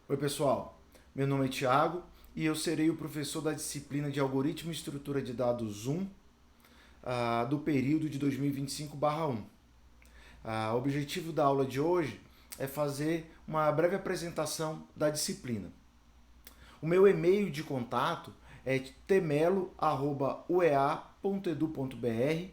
Oi, pessoal. Meu nome é Thiago e eu serei o professor da disciplina de Algoritmo e Estrutura de Dados 1 do período de 2025/1. O objetivo da aula de hoje é fazer uma breve apresentação da disciplina. O meu e-mail de contato é temelo@uea.edu.br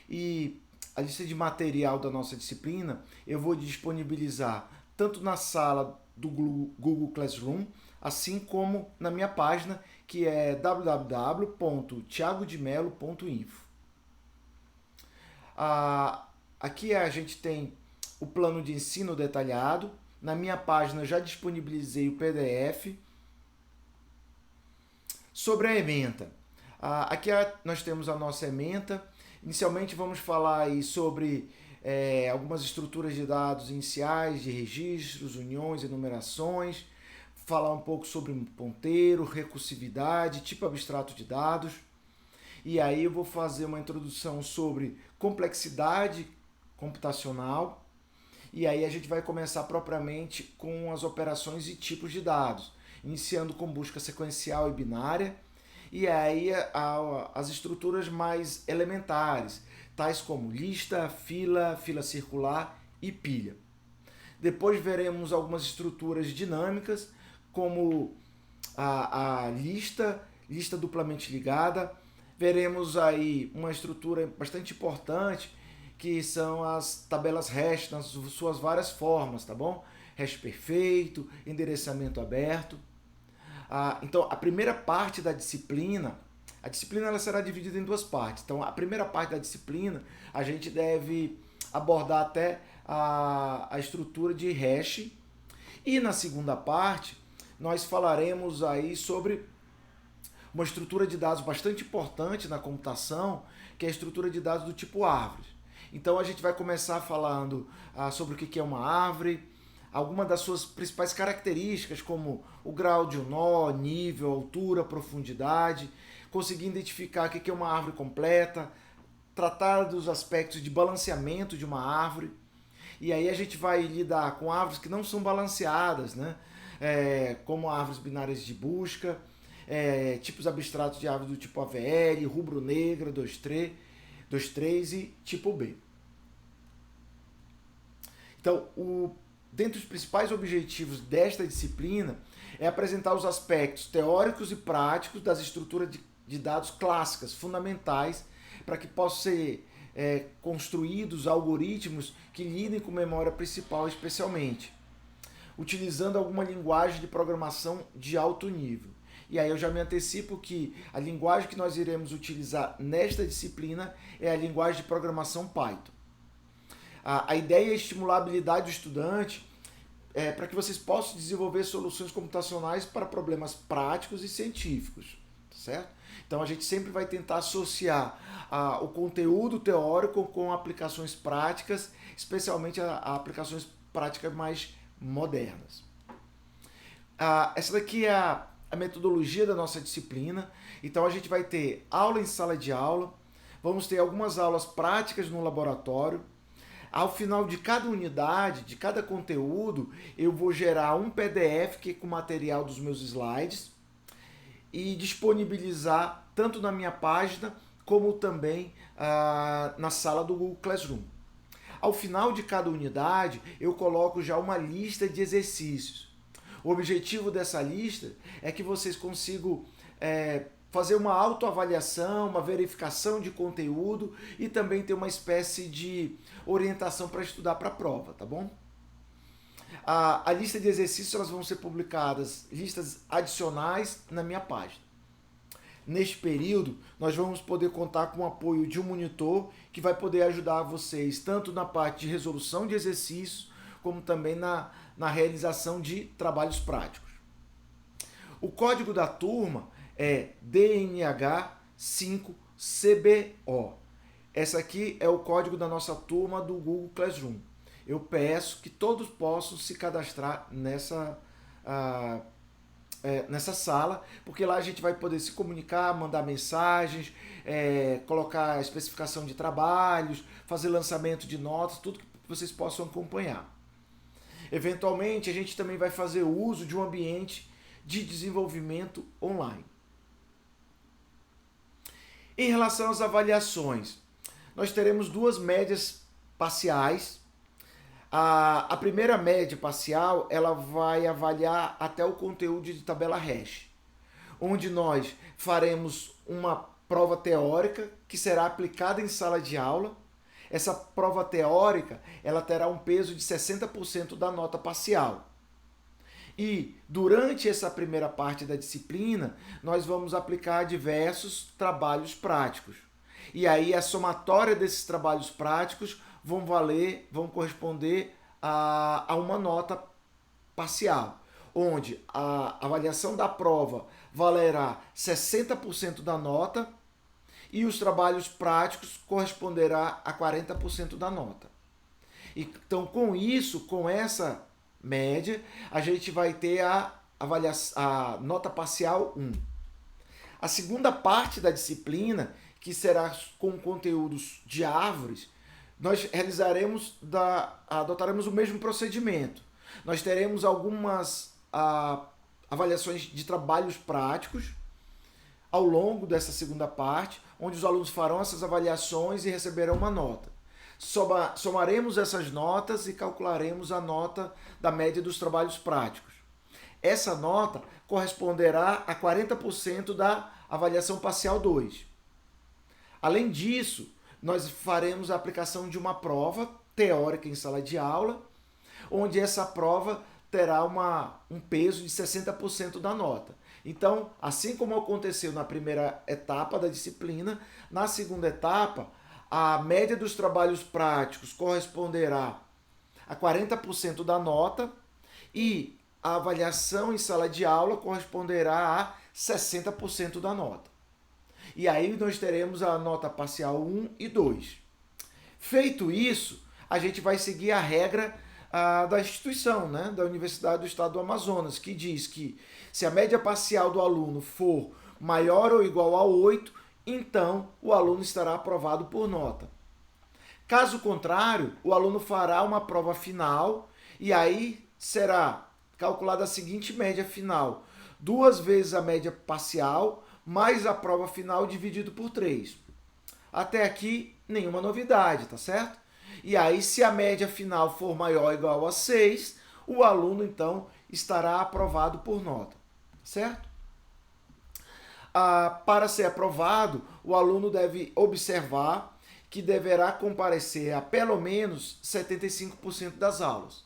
e a lista de material da nossa disciplina eu vou disponibilizar tanto na sala do Google Classroom, assim como na minha página, que é www.tiagodemelo.info. Aqui a gente tem o plano de ensino detalhado. Na minha página eu já disponibilizei o PDF. Sobre a ementa. Aqui nós temos a nossa ementa. Inicialmente vamos falar aí sobre algumas estruturas de dados iniciais, de registros, uniões, enumerações, falar um pouco sobre ponteiro, recursividade, tipo abstrato de dados. E aí eu vou fazer uma introdução sobre complexidade computacional. E aí a gente vai começar propriamente com as operações e tipos de dados, iniciando com busca sequencial e binária, e aí as estruturas mais elementares, tais como lista, fila circular e pilha. Depois veremos algumas estruturas dinâmicas, como a lista duplamente ligada. Veremos aí uma estrutura bastante importante, que são as tabelas hash nas suas várias formas, tá bom? Hash perfeito, endereçamento aberto. Então, a primeira parte da disciplina, a disciplina ela será dividida em duas partes. Então, a primeira parte da disciplina, a gente deve abordar até a estrutura de hash. E na segunda parte, nós falaremos aí sobre uma estrutura de dados bastante importante na computação, que é a estrutura de dados do tipo árvore. Então a gente vai começar falando sobre o que é uma árvore, algumas das suas principais características, como o grau de um nó, nível, altura, profundidade, conseguir identificar o que é uma árvore completa, tratar dos aspectos de balanceamento de uma árvore. E aí a gente vai lidar com árvores que não são balanceadas, né? Como árvores binárias de busca, tipos abstratos de árvores do tipo AVL, rubro-negra, 2-3 e tipo B. Então, dentre os principais objetivos desta disciplina é apresentar os aspectos teóricos e práticos das estruturas de dados clássicas, fundamentais, para que possam ser construídos algoritmos que lidem com memória principal especialmente, utilizando alguma linguagem de programação de alto nível. E aí eu já me antecipo que a linguagem que nós iremos utilizar nesta disciplina é a linguagem de programação Python. A ideia é estimular a habilidade do estudante para que vocês possam desenvolver soluções computacionais para problemas práticos e científicos, certo? Então a gente sempre vai tentar associar o conteúdo teórico com aplicações práticas, especialmente a aplicações práticas mais modernas. Essa daqui é a metodologia da nossa disciplina. Então a gente vai ter aula em sala de aula, vamos ter algumas aulas práticas no laboratório. Ao final de cada unidade, de cada conteúdo, eu vou gerar um PDF que é com material dos meus slides e disponibilizar tanto na minha página como também na sala do Google Classroom. Ao final de cada unidade, eu coloco já uma lista de exercícios. O objetivo dessa lista é que vocês consigam fazer uma autoavaliação, uma verificação de conteúdo e também ter uma espécie de orientação para estudar para a prova, tá bom? A lista de exercícios elas vão ser publicadas, listas adicionais na minha página. Neste período, nós vamos poder contar com o apoio de um monitor que vai poder ajudar vocês tanto na parte de resolução de exercícios, como também na realização de trabalhos práticos. O código da turma é DNH5CBO. Essa aqui é o código da nossa turma do Google Classroom. Eu peço que todos possam se cadastrar nessa sala, porque lá a gente vai poder se comunicar, mandar mensagens, colocar a especificação de trabalhos, fazer lançamento de notas, tudo que vocês possam acompanhar. Eventualmente, a gente também vai fazer uso de um ambiente de desenvolvimento online. Em relação às avaliações, nós teremos duas médias parciais. A primeira média parcial, ela vai avaliar até o conteúdo de tabela hash, onde nós faremos uma prova teórica que será aplicada em sala de aula. Essa prova teórica, ela terá um peso de 60% da nota parcial. E durante essa primeira parte da disciplina, nós vamos aplicar diversos trabalhos práticos. E aí a somatória desses trabalhos práticos vão corresponder a uma nota parcial, onde a avaliação da prova valerá 60% da nota e os trabalhos práticos corresponderá a 40% da nota. Então, com isso, com essa média, a gente vai ter a nota parcial 1. A segunda parte da disciplina, que será com conteúdos de árvores, nós adotaremos o mesmo procedimento. Nós teremos algumas avaliações de trabalhos práticos ao longo dessa segunda parte, onde os alunos farão essas avaliações e receberão uma nota. Somaremos essas notas e calcularemos a nota da média dos trabalhos práticos. Essa nota corresponderá a 40% da avaliação parcial 2. Além disso, nós faremos a aplicação de uma prova teórica em sala de aula, onde essa prova terá um peso de 60% da nota. Então, assim como aconteceu na primeira etapa da disciplina, na segunda etapa, a média dos trabalhos práticos corresponderá a 40% da nota e a avaliação em sala de aula corresponderá a 60% da nota. E aí nós teremos a nota parcial 1 e 2. Feito isso, a gente vai seguir a regra da instituição, né, da Universidade do Estado do Amazonas, que diz que se a média parcial do aluno for maior ou igual a 8, então o aluno estará aprovado por nota. Caso contrário, o aluno fará uma prova final e aí será calculada a seguinte média final: 2 vezes a média parcial mais a prova final dividido por 3. Até aqui, nenhuma novidade, tá certo? E aí, se a média final for maior ou igual a 6, o aluno, então, estará aprovado por nota, certo? Para ser aprovado, o aluno deve observar que deverá comparecer a pelo menos 75% das aulas.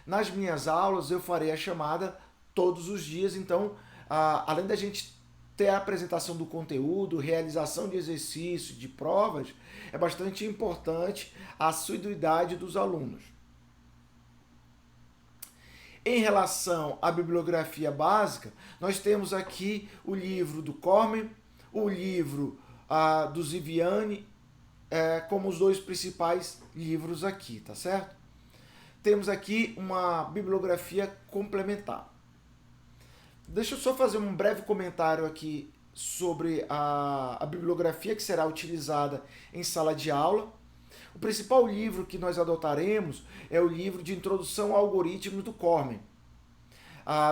Nas minhas aulas, eu farei a chamada todos os dias, então, além da gente ter a apresentação do conteúdo, realização de exercícios, de provas, é bastante importante a assiduidade dos alunos. Em relação à bibliografia básica, nós temos aqui o livro do Cormen, o livro do Ziviani, como os dois principais livros aqui, tá certo? Temos aqui uma bibliografia complementar. Deixa eu só fazer um breve comentário aqui sobre a bibliografia que será utilizada em sala de aula. O principal livro que nós adotaremos é o livro de Introdução ao Algoritmo do Cormen.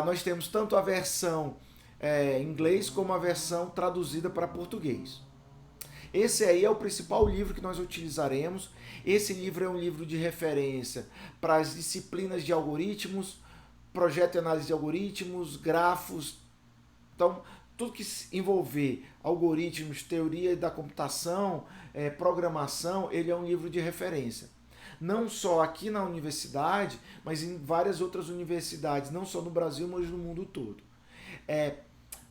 Nós temos tanto a versão em inglês como a versão traduzida para português. Esse aí é o principal livro que nós utilizaremos. Esse livro é um livro de referência para as disciplinas de algoritmos, projeto e análise de algoritmos, grafos. Então, tudo que envolver algoritmos, teoria da computação, programação, ele é um livro de referência. Não só aqui na universidade, mas em várias outras universidades, não só no Brasil, mas no mundo todo.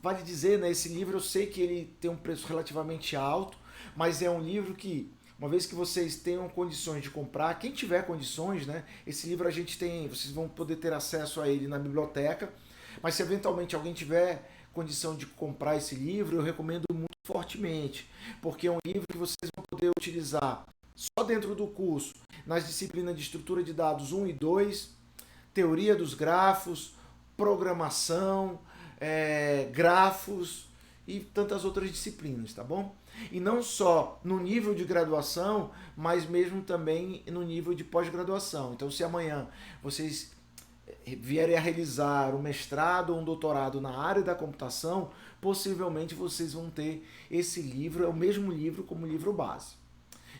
Vale dizer, né, esse livro eu sei que ele tem um preço relativamente alto, mas é um livro que, uma vez que vocês tenham condições de comprar, quem tiver condições, né, esse livro vocês vão poder ter acesso a ele na biblioteca, mas se eventualmente alguém tiver condição de comprar esse livro, eu recomendo muito fortemente, porque é um livro que vocês vão poder utilizar só dentro do curso, nas disciplinas de estrutura de dados 1 e 2, teoria dos grafos, programação, grafos e tantas outras disciplinas, tá bom? E não só no nível de graduação, mas mesmo também no nível de pós-graduação. Então, se amanhã vocês vierem a realizar um mestrado ou um doutorado na área da computação, possivelmente vocês vão ter esse livro, é o mesmo livro como livro base.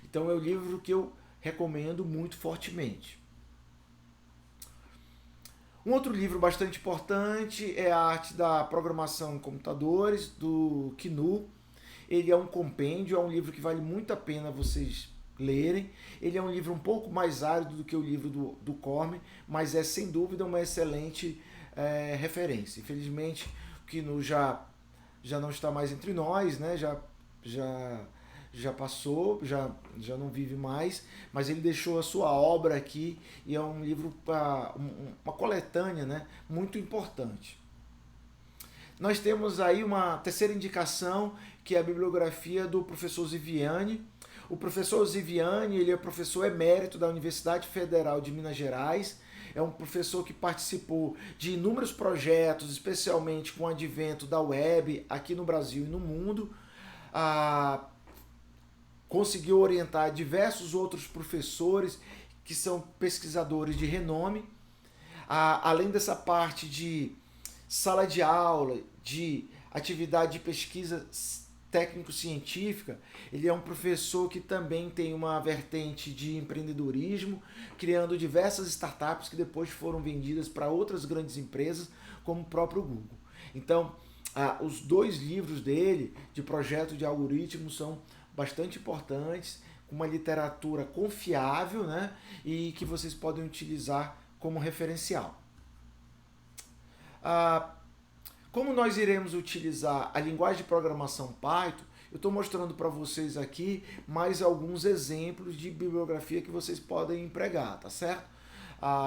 Então é o livro que eu recomendo muito fortemente. Um outro livro bastante importante é A Arte da Programação em Computadores, do Kinu. Ele é um compêndio, é um livro que vale muito a pena vocês lerem. Ele é um livro um pouco mais árido do que o livro do Cormen, mas é sem dúvida uma excelente referência. Infelizmente, o Kinu já não está mais entre nós, né? Já passou, já não vive mais, mas ele deixou a sua obra aqui e é um livro, uma coletânea, né? Muito importante. Nós temos aí uma terceira indicação, que é a bibliografia do professor Ziviani. O professor Ziviani, ele é professor emérito da Universidade Federal de Minas Gerais. É um professor que participou de inúmeros projetos, especialmente com o advento da web aqui no Brasil e no mundo. Conseguiu orientar diversos outros professores que são pesquisadores de renome. Além dessa parte de sala de aula, de atividade de pesquisa técnico-científica, ele é um professor que também tem uma vertente de empreendedorismo, criando diversas startups que depois foram vendidas para outras grandes empresas, como o próprio Google. Então, os dois livros dele, de projeto de algoritmos, são bastante importantes, com uma literatura confiável, né? E que vocês podem utilizar como referencial. Como nós iremos utilizar a linguagem de programação Python, eu estou mostrando para vocês aqui mais alguns exemplos de bibliografia que vocês podem empregar, tá certo?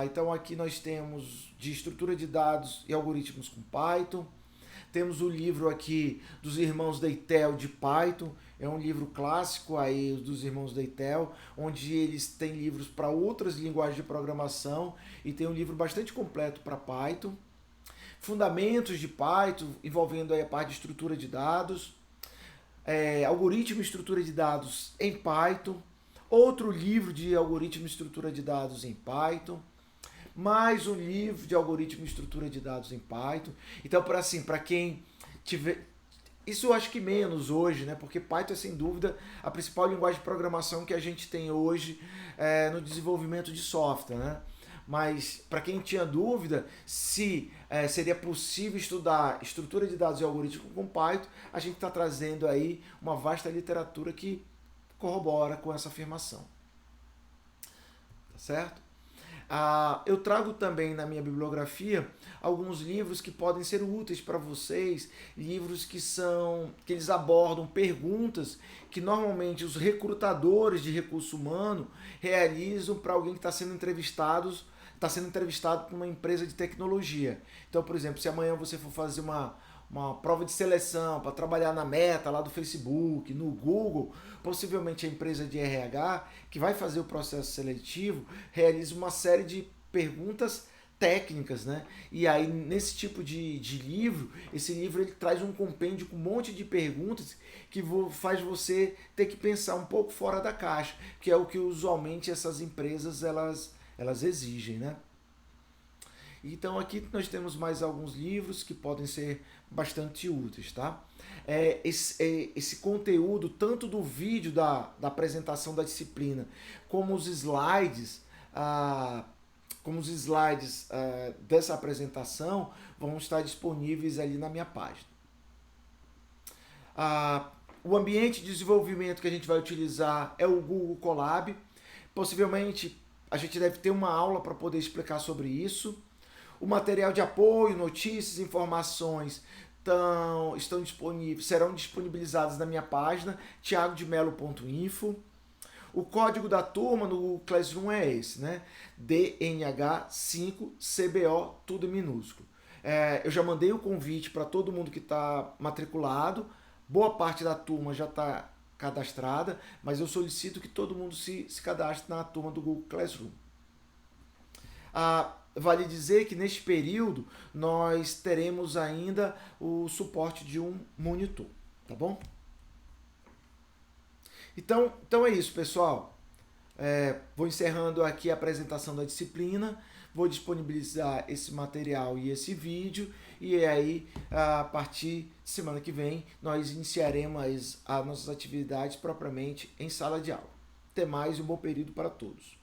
Então aqui nós temos de estrutura de dados e algoritmos com Python. Temos o livro aqui dos irmãos Deitel de Python, é um livro clássico aí dos irmãos Deitel, onde eles têm livros para outras linguagens de programação e tem um livro bastante completo para Python. Fundamentos de Python, envolvendo aí a parte de estrutura de dados, algoritmo e estrutura de dados em Python, outro livro de algoritmo e estrutura de dados em Python, mais um livro de algoritmo e estrutura de dados em Python. Então, para quem tiver... Isso eu acho que menos hoje, né? Porque Python é sem dúvida a principal linguagem de programação que a gente tem hoje no desenvolvimento de software, né? Mas para quem tinha dúvida se seria possível estudar estrutura de dados e algoritmo com Python, a gente está trazendo aí uma vasta literatura que corrobora com essa afirmação. Tá certo? Eu trago também na minha bibliografia alguns livros que podem ser úteis para vocês, livros que eles abordam perguntas que normalmente os recrutadores de recurso humano realizam para alguém que está sendo entrevistado por uma empresa de tecnologia. Então, por exemplo, se amanhã você for fazer uma prova de seleção para trabalhar na Meta, lá do Facebook, no Google, possivelmente a empresa de RH, que vai fazer o processo seletivo, realiza uma série de perguntas técnicas, né? E aí, nesse tipo de livro, esse livro ele traz um compêndio com um monte de perguntas que faz você ter que pensar um pouco fora da caixa, que é o que usualmente essas empresas elas exigem, né? Então aqui nós temos mais alguns livros que podem ser bastante úteis, tá? Esse conteúdo, tanto do vídeo da apresentação da disciplina, como os slides, dessa apresentação, vão estar disponíveis ali na minha página. O ambiente de desenvolvimento que a gente vai utilizar é o Google Colab. Possivelmente a gente deve ter uma aula para poder explicar sobre isso. O material de apoio, notícias, informações serão disponibilizados na minha página thiagodemelo.info. O código da turma no Google Classroom é esse, né? DNH5CBO, tudo em minúsculo. Eu já mandei o convite para todo mundo que está matriculado. Boa parte da turma já está cadastrada, mas eu solicito que todo mundo se cadastre na turma do Google Classroom. Vale dizer que neste período nós teremos ainda o suporte de um monitor, tá bom? Então é isso, pessoal. Vou encerrando aqui a apresentação da disciplina, vou disponibilizar esse material e esse vídeo, e aí, a partir de semana que vem, nós iniciaremos as nossas atividades propriamente em sala de aula. Até mais e um bom período para todos.